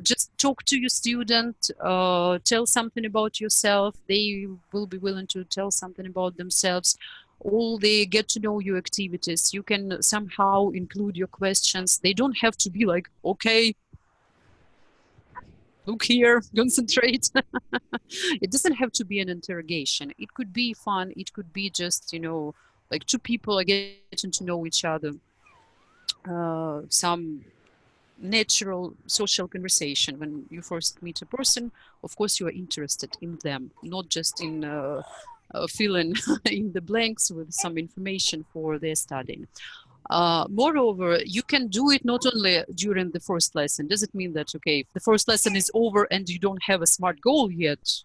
[SPEAKER 1] just talk to your student, tell something about yourself. They will be willing to tell something about themselves. all the get to know you activities. You can somehow include your questions. They don't have to be like, okay, look here, concentrate. It doesn't have to be an interrogation. It could be fun. It could be just, you know, like two people are getting to know each other. Some natural social conversation. When you first meet a person, of course you are interested in them, not just in filling in the blanks with some information for their studying. Moreover, you can do it not only during the first lesson. Does it mean that, okay, if the first lesson is over and you don't have a SMART goal yet,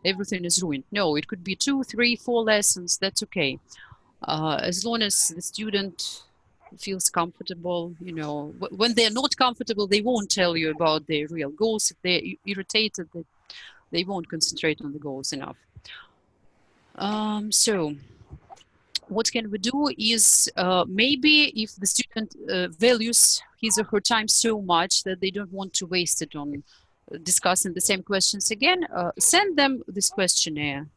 [SPEAKER 1] everything is ruined? No, it could be 2, 3, 4 lessons. That's okay. As long as the student feels comfortable, you know, when they're not comfortable, they won't tell you about their real goals. If they're irritated, they won't concentrate on the goals enough. So what can we do is maybe if the student values his or her time so much that they don't want to waste it on discussing the same questions again, send them this questionnaire,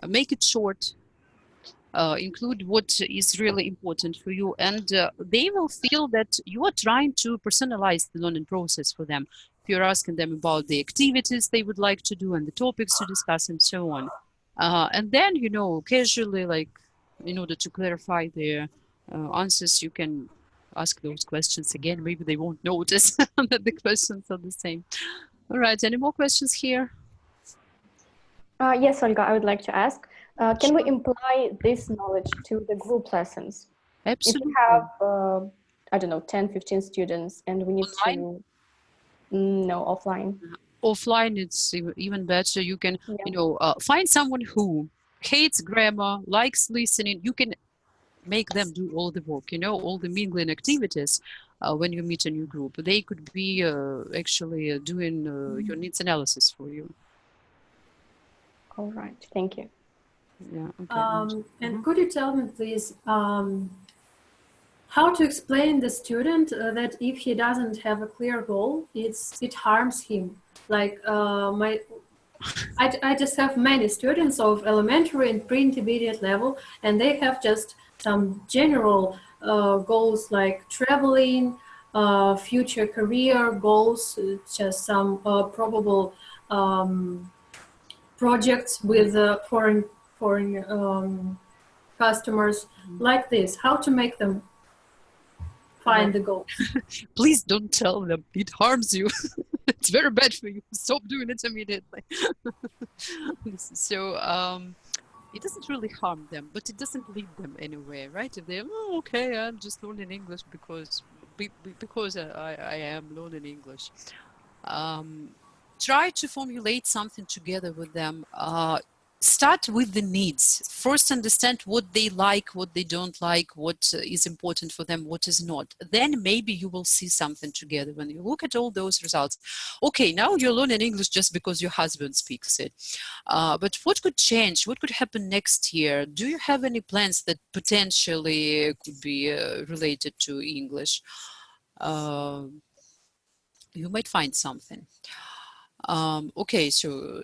[SPEAKER 1] make it short, include what is really important for you, and they will feel that you are trying to personalize the learning process for them. If you're asking them about the activities they would like to do and the topics to discuss and so on. And then, you know, casually, like, in order to clarify their answers, you can ask those questions again. Maybe they won't notice that the questions are the same. All right, any more questions here?
[SPEAKER 14] Yes, Olga, I would like to ask, can we apply this knowledge to the group lessons?
[SPEAKER 1] Absolutely.
[SPEAKER 14] If we have, I don't know, 10, 15 students and we need
[SPEAKER 1] online?
[SPEAKER 14] No, offline.
[SPEAKER 1] Offline, it's even better. You can, you know, find someone who hates grammar, likes listening. You can make them do all the work, you know, all the mingling activities when you meet a new group. They could be actually doing your needs analysis for you.
[SPEAKER 14] All right, thank you.
[SPEAKER 1] Yeah. Okay.
[SPEAKER 4] And could you tell me, please, how to explain the student that if he doesn't have a clear goal, it harms him? Like I just have many students of elementary and pre-intermediate level, and they have just some general goals like traveling, future career goals, just some probable projects with foreign customers, like this. How to make them find the goal?
[SPEAKER 1] Please don't tell them. It harms you. It's very bad for you. Stop doing it immediately. So it doesn't really harm them, but it doesn't lead them anywhere, right? If they're, oh, okay, I'm just learning English because I am learning English. Try to formulate something together with them. Start with the needs. First, understand what they like, what they don't like, what is important for them, what is not. Then maybe you will see something together when you look at all those results. Okay, now you're learning English just because your husband speaks it. But what could change? What could happen next year? Do you have any plans that potentially could be related to English? You might find something. Okay, so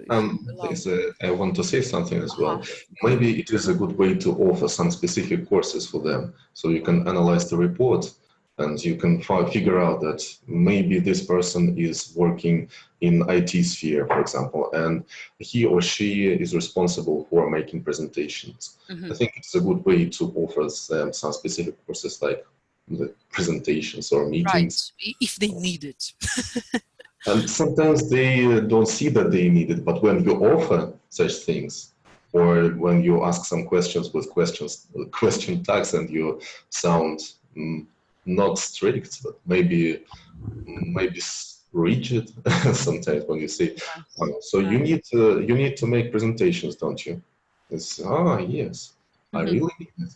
[SPEAKER 8] I want to say something as well. Maybe it is a good way to offer some specific courses for them, so you can analyze the report and you can figure out that maybe this person is working in IT sphere, for example, and he or she is responsible for making presentations. I think it's a good way to offer them some specific courses like the presentations or meetings.
[SPEAKER 1] Right, if they need it.
[SPEAKER 8] And sometimes they don't see that they need it, but when you offer such things, or when you ask some questions with question tags, and you sound not strict, but maybe rigid sometimes when you say, so you need to make presentations, don't you? It's yes, I really need it.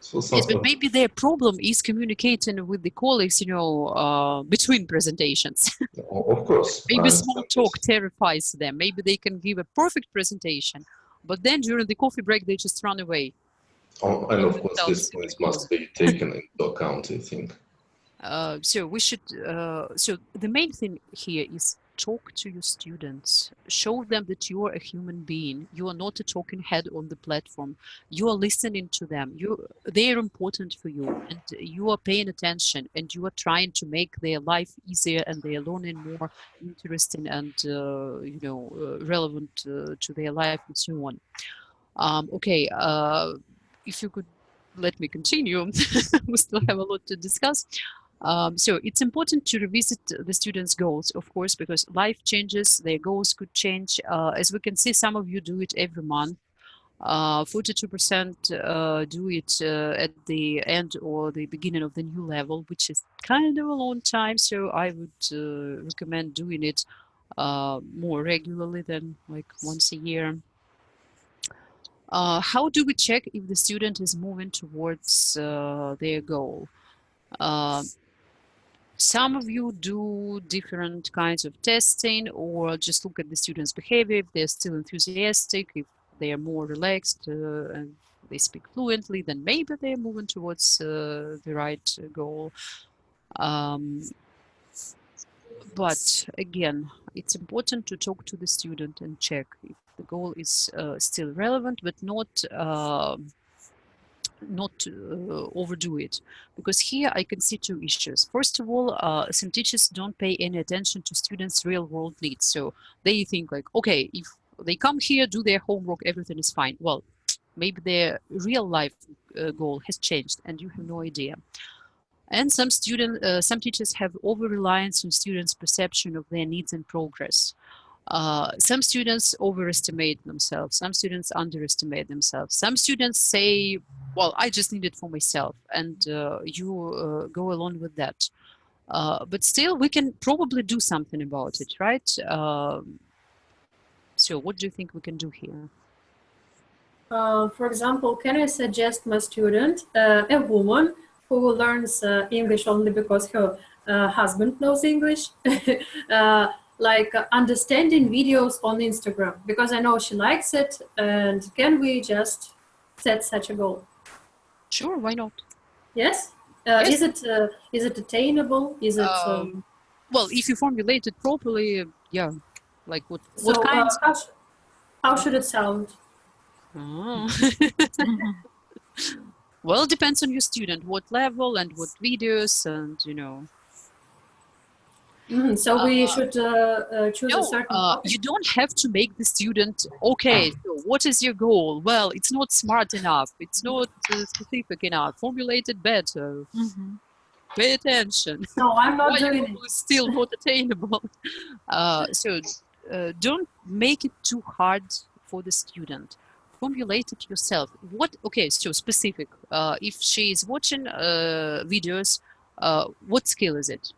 [SPEAKER 8] So
[SPEAKER 1] yes, but maybe their problem is communicating with the colleagues, you know, between presentations.
[SPEAKER 8] Of course.
[SPEAKER 1] Maybe small talk terrifies them. Maybe they can give a perfect presentation, but then during the coffee break, they just run away.
[SPEAKER 8] Oh, and of course, this must be taken into account, I think.
[SPEAKER 1] So we should. So the main thing here is talk to your students. Show them that you are a human being. You are not a talking head on the platform. You are listening to them. They are important for you, and you are paying attention, and you are trying to make their life easier and their learning more interesting and relevant to their life and so on. Okay, if you could let me continue, we still have a lot to discuss. So it's important to revisit the students' goals, of course, because life changes, their goals could change. As we can see, some of you do it every month. 42% do it at the end or the beginning of the new level, which is kind of a long time. So I would recommend doing it more regularly than like once a year. How do we check if the student is moving towards their goal? Some of you do different kinds of testing, or just look at the student's behavior, if they're still enthusiastic, if they are more relaxed and they speak fluently, then maybe they're moving towards the right goal. But again, it's important to talk to the student and check if the goal is still relevant, but not overdo it, because here I can see two issues. First of all, some teachers don't pay any attention to students' real-world needs. So they think like, okay, if they come here, do their homework, everything is fine. Well, maybe their real life goal has changed and you have no idea. And some teachers have over-reliance on students' perception of their needs and progress. Some students overestimate themselves, some students underestimate themselves. Some students say, well, I just need it for myself, and you go along with that. But still, we can probably do something about it, right? So what do you think we can do here?
[SPEAKER 4] For example, can I suggest my student, a woman who learns English only because her husband knows English, like understanding videos on Instagram, because I know she likes it, and can we just set such a goal?
[SPEAKER 1] Sure, why not?
[SPEAKER 4] Yes?
[SPEAKER 1] Yes.
[SPEAKER 4] Is it attainable? Is it
[SPEAKER 1] well, if you formulate it properly, yeah. Like what
[SPEAKER 4] so,
[SPEAKER 1] kinds?
[SPEAKER 4] How should it sound?
[SPEAKER 1] Oh. Well, it depends on your student, what level and what videos, and
[SPEAKER 4] so we should choose a certain topic?
[SPEAKER 1] You don't have to make the student, okay, so what is your goal? Well, it's not smart enough. It's not specific enough. Formulate it better. Pay attention.
[SPEAKER 4] No, I'm not
[SPEAKER 1] Why
[SPEAKER 4] doing
[SPEAKER 1] you
[SPEAKER 4] it.
[SPEAKER 1] still not attainable. So don't make it too hard for the student. Formulate it yourself. Okay, so specific. If she is watching videos, what skill is it?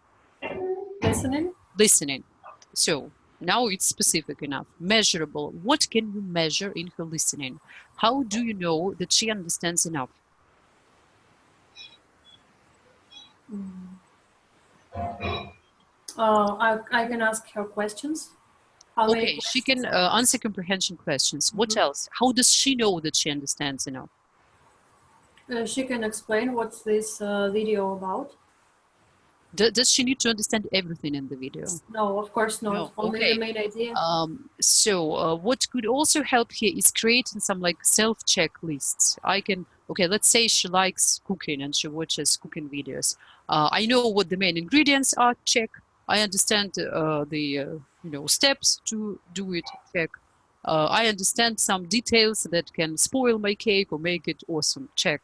[SPEAKER 1] Listening. So now it's specific enough, measurable. What can you measure in her listening? How do you know that she understands enough?
[SPEAKER 4] I can ask her questions.
[SPEAKER 1] Okay, she can answer comprehension questions. What else? How does she know that she understands enough?
[SPEAKER 4] She can explain what's this video about.
[SPEAKER 1] Does she need to understand everything in the video?
[SPEAKER 4] No, of course not.
[SPEAKER 1] No.
[SPEAKER 4] Only
[SPEAKER 1] Okay.
[SPEAKER 4] the main idea.
[SPEAKER 1] So what could also help here is creating some like self-check lists. Okay, let's say she likes cooking and she watches cooking videos. I know what the main ingredients are, check. I understand the steps to do it, check. I understand some details that can spoil my cake or make it awesome, check.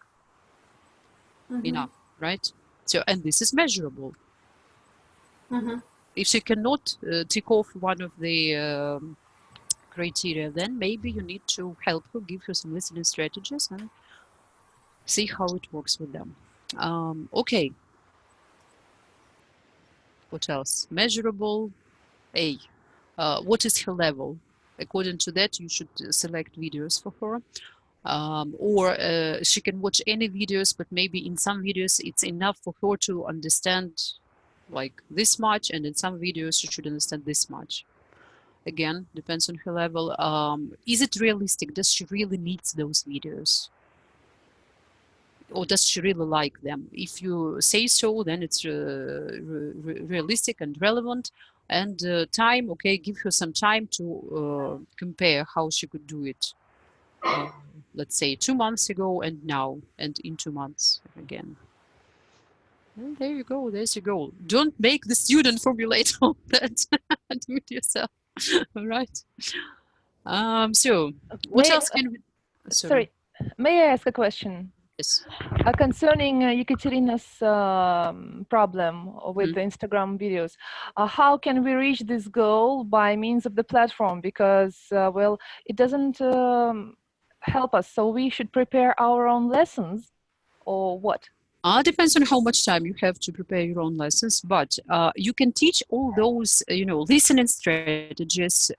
[SPEAKER 1] Enough, right? So, and this is measurable. If she cannot tick off one of the criteria, then maybe you need to help her, give her some listening strategies and see how it works with them. Okay. What else? Measurable. A. What is her level? According to that, you should select videos for her. Or she can watch any videos, but maybe in some videos it's enough for her to understand like this much, and in some videos she should understand this much. Again, depends on her level. Is it realistic? Does she really need those videos? Or does she really like them? If you say so, then it's realistic and relevant. And time, okay, give her some time to compare how she could do it. Let's say 2 months ago and now, and in 2 months again. Well, there you go, there's your goal. Don't make the student formulate all that. Do it yourself. All right. So what else can we...
[SPEAKER 10] Sorry, may I ask a question?
[SPEAKER 1] Yes.
[SPEAKER 10] Concerning Ekaterina's problem with the Instagram videos, how can we reach this goal by means of the platform? Because, well, it doesn't help us. So we should prepare our own lessons, or what?
[SPEAKER 1] Depends on how much time you have to prepare your own lessons, but you can teach all those, listening strategies.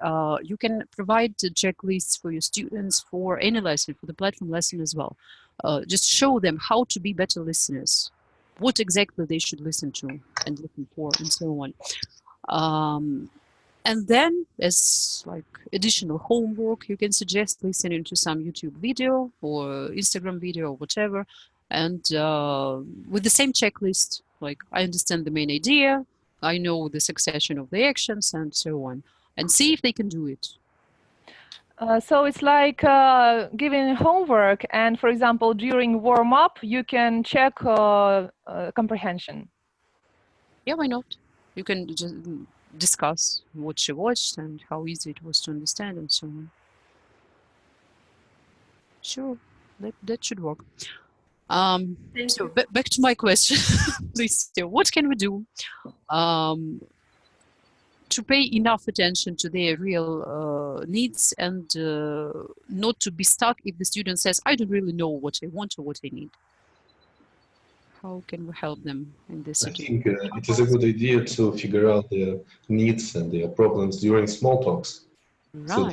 [SPEAKER 1] You can provide checklists for your students for any lesson, for the platform lesson as well. Just show them how to be better listeners, what exactly they should listen to and listen for, and so on. And then, as like additional homework, you can suggest listening to some YouTube video or Instagram video or whatever. And with the same checklist, like I understand the main idea, I know the succession of the actions and so on, and see if they can do it.
[SPEAKER 10] So it's like giving homework, and for example, during warm-up, you can check comprehension.
[SPEAKER 1] Yeah, why not? You can just discuss what she watched and how easy it was to understand and so on. Sure, that should work. So back to my question, please. What can we do to pay enough attention to their real needs and not to be stuck if the student says, I don't really know what I want or what I need? How can we help them in this situation?
[SPEAKER 8] I think it is a good idea to figure out their needs and their problems during small talks.
[SPEAKER 1] Right.
[SPEAKER 8] So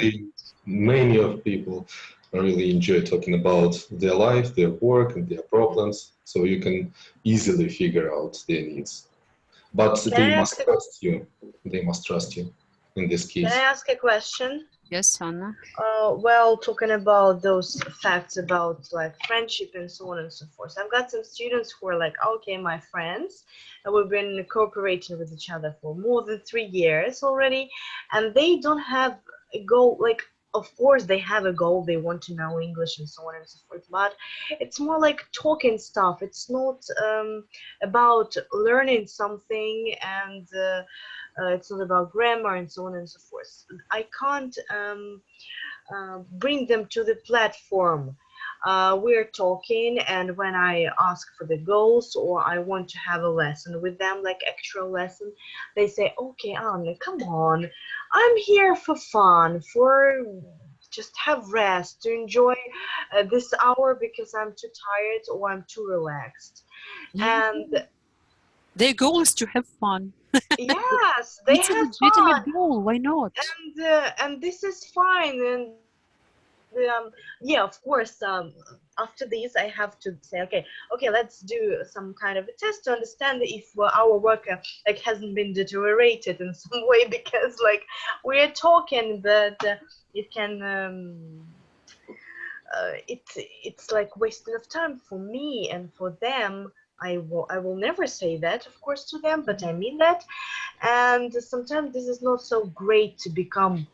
[SPEAKER 8] many of people really enjoy talking about their life, their work, and their problems, so you can easily figure out their needs. But they must trust you. They must trust you in this case.
[SPEAKER 9] Can I ask a question?
[SPEAKER 1] Yes, Anna.
[SPEAKER 9] Well, talking about those facts about like friendship and so on and so forth. I've got some students who are like, okay, my friends, and we've been cooperating with each other for more than 3 years already, and they don't have a goal. Like, of course, they have a goal. They want to know English and so on and so forth. But it's more like talking stuff. It's not about learning something, and it's not about grammar and so on and so forth. I can't bring them to the platform. We're talking, and when I ask for the goals or I want to have a lesson with them, like actual lesson, they say, okay, Anna, come on, I'm here for fun, for just have rest, to enjoy this hour because I'm too tired or I'm too relaxed. And
[SPEAKER 1] their goal is to have fun.
[SPEAKER 9] Yes, they
[SPEAKER 1] it's
[SPEAKER 9] have
[SPEAKER 1] a legitimate
[SPEAKER 9] fun.
[SPEAKER 1] goal. Why not?
[SPEAKER 9] And this is fine. And yeah, of course, after this I have to say, okay, let's do some kind of a test to understand if our work like hasn't been deteriorated in some way, because like we are talking that it can it's like wasting of time for me and for them. I will never say that, of course, to them, but I mean that. And sometimes this is not so great to become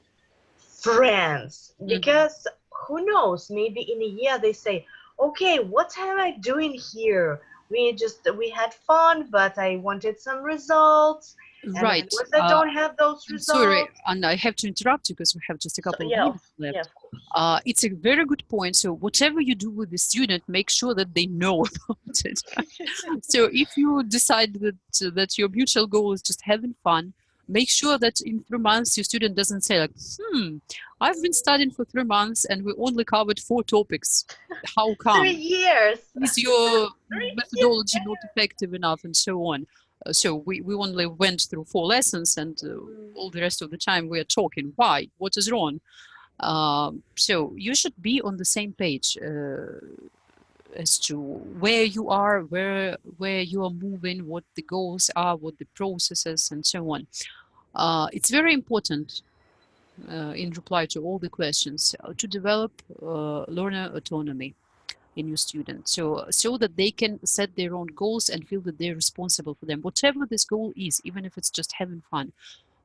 [SPEAKER 9] friends, because who knows, maybe in a year they say, okay, what am I doing here? We had fun, but I wanted some results.
[SPEAKER 1] Right.
[SPEAKER 9] And once I don't have those results.
[SPEAKER 1] Sorry, and I have to interrupt you because we have just a couple of minutes left.
[SPEAKER 9] Yeah, of course.
[SPEAKER 1] It's a very good point. So whatever you do with the student, make sure that they know about it. So if you decide that your mutual goal is just having fun, make sure that in 3 months your student doesn't say like, I've been studying for 3 months and we only covered 4 topics. How come?
[SPEAKER 9] 3 years.
[SPEAKER 1] Is your methodology not effective enough and so on? So we only went through 4 lessons and all the rest of the time we are talking. Why? What is wrong? So you should be on the same page as to where you are, where you are moving, what the goals are, what the processes, and so on. It's very important, in reply to all the questions, to develop learner autonomy in your students, so that they can set their own goals and feel that they're responsible for them, whatever this goal is, even if it's just having fun.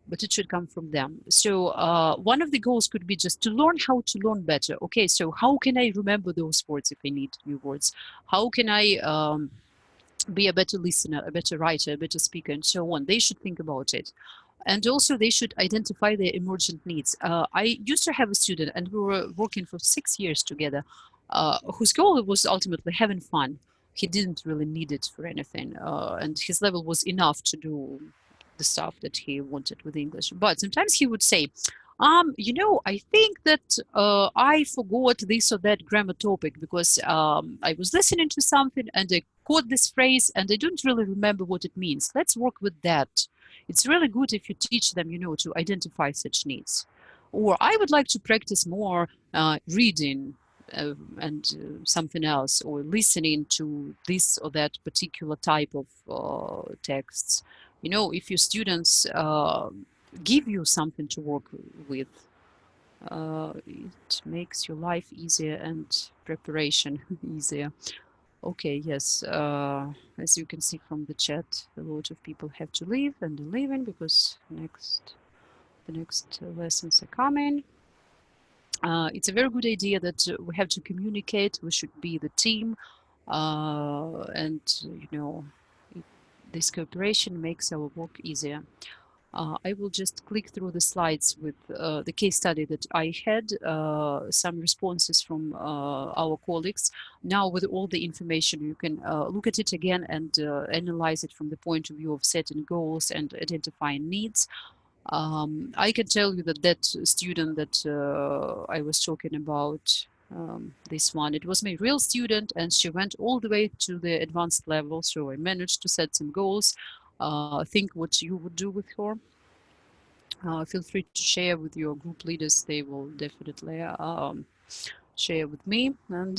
[SPEAKER 1] but it should come from them. So one of the goals could be just to learn how to learn better. Okay, so how can I remember those words if I need new words? How can I be a better listener, a better writer, a better speaker, and so on? They should think about it. And also they should identify their emergent needs. I used to have a student, and we were working for 6 years together, whose goal was ultimately having fun. He didn't really need it for anything, and his level was enough to do the stuff that he wanted with English. But sometimes he would say, you know, I think that I forgot this or that grammar topic because I was listening to something and I caught this phrase and I don't really remember what it means. Let's work with that. It's really good if you teach them, you know, to identify such needs. Or I would like to practice more reading and something else, or listening to this or that particular type of texts. You know, if your students give you something to work with, it makes your life easier and preparation easier. Okay, yes, as you can see from the chat, a lot of people have to leave and are leaving because the next lessons are coming. It's a very good idea that we have to communicate, we should be the team, and you know, this cooperation makes our work easier. I will just click through the slides with the case study that I had, some responses from our colleagues. Now with all the information, you can look at it again and analyze it from the point of view of setting goals and identifying needs. I can tell you that that student that I was talking about, this one, it was my real student, and she went all the way to the advanced level, so I managed to set some goals. Think what you would do with her. Feel free to share with your group leaders. They will definitely share with me, and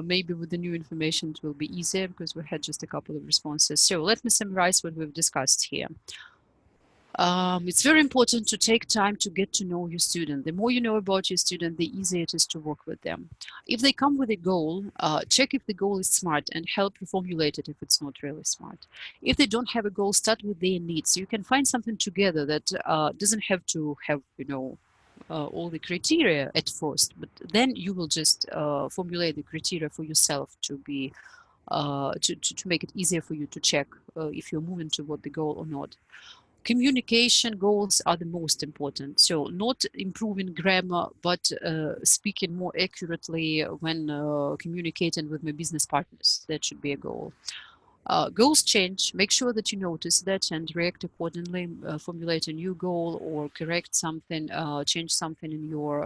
[SPEAKER 1] maybe with the new information it will be easier because we had just a couple of responses. So let me summarize what we've discussed here. It's very important to take time to get to know your student. The more you know about your student, the easier it is to work with them. If they come with a goal, check if the goal is smart and help reformulate it if it's not really smart. If they don't have a goal, start with their needs. You can find something together that doesn't have to have, you know, all the criteria at first, but then you will just formulate the criteria for yourself to be to make it easier for you to check if you're moving toward the goal or not. Communication goals are the most important. So not improving grammar, but speaking more accurately when communicating with my business partners. That should be a goal. Goals change. Make sure that you notice that and react accordingly. Formulate a new goal or correct something, change something in your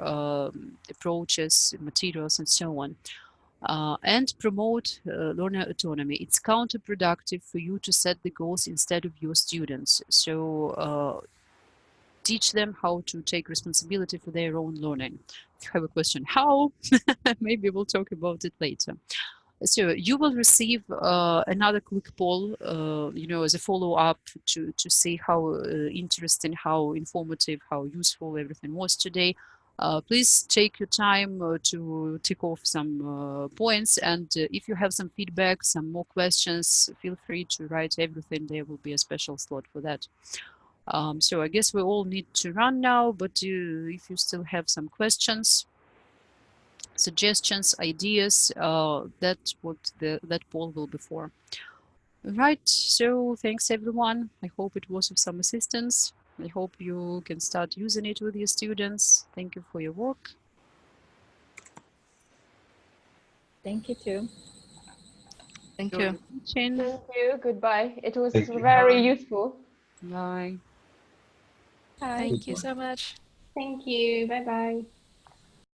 [SPEAKER 1] approaches, materials, and so on. And promote learner autonomy. It's counterproductive for you to set the goals instead of your students. So teach them how to take responsibility for their own learning. If you have a question, how? Maybe we'll talk about it later. So you will receive another quick poll, you know, as a follow-up to see how interesting, how informative, how useful everything was today. Please take your time to tick off some points, and if you have some feedback, some more questions, feel free to write everything. There will be a special slot for that. So I guess we all need to run now, but if you still have some questions, suggestions, ideas, that's what that poll will be for. Right, so thanks everyone. I hope it was of some assistance. I hope you can start using it with your students. Thank you for your work.
[SPEAKER 7] Thank you too.
[SPEAKER 13] Thank you.
[SPEAKER 14] Thank you. Goodbye. It was very useful.
[SPEAKER 1] Bye.
[SPEAKER 7] Bye.
[SPEAKER 11] Thank you so much.
[SPEAKER 14] Thank you. Bye-bye.